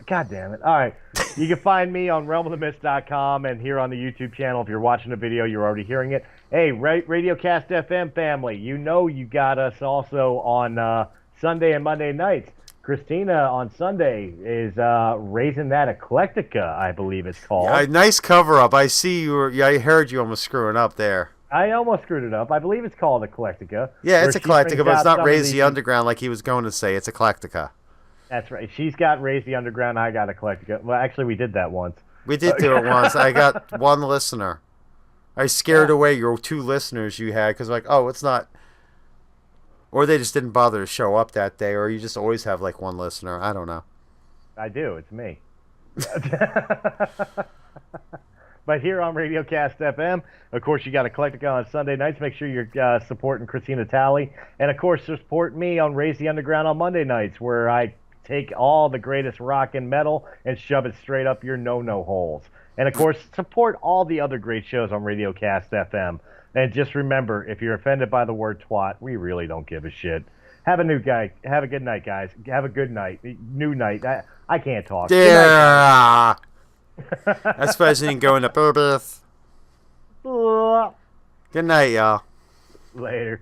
God damn it. All right. You can find me on realmofthemist.com and here on the YouTube channel. If you're watching the video, you're already hearing it. Hey, Radiocast FM family, you know you got us also on Sunday and Monday nights. Christina on Sunday is raising that Eclectica, I believe it's called. Yeah, nice cover up. I see you. I heard you almost screwing up there. I almost screwed it up. I believe it's called Eclectica. Yeah, Where it's she brings Eclectica, but it's out not some of Raise these. the Underground like he was going to say. It's Eclectica. That's right. She's got Raise the Underground. I got Eclectica. Well, actually, we did that once. We did do it once. I got one listener. I scared Yeah, away your 2 listeners you had because, like, oh, it's not. Or they just didn't bother to show up that day, or you just always have, like, one listener. I don't know. I do. It's me. But here on RadioCast FM, of course, you got Eclectica on Sunday nights. Make sure you're supporting Christina Talley. And, of course, support me on Raise the Underground on Monday nights, where I take all the greatest rock and metal and shove it straight up your no-no holes. And, of course, support all the other great shows on RadioCast FM. And just remember, if you're offended by the word twat, we really don't give a shit. Have a good night, guys. Have a good night. New night. I can't talk. Good Yeah. night, That's President going to Burbeth. guys. Good night, y'all. Later.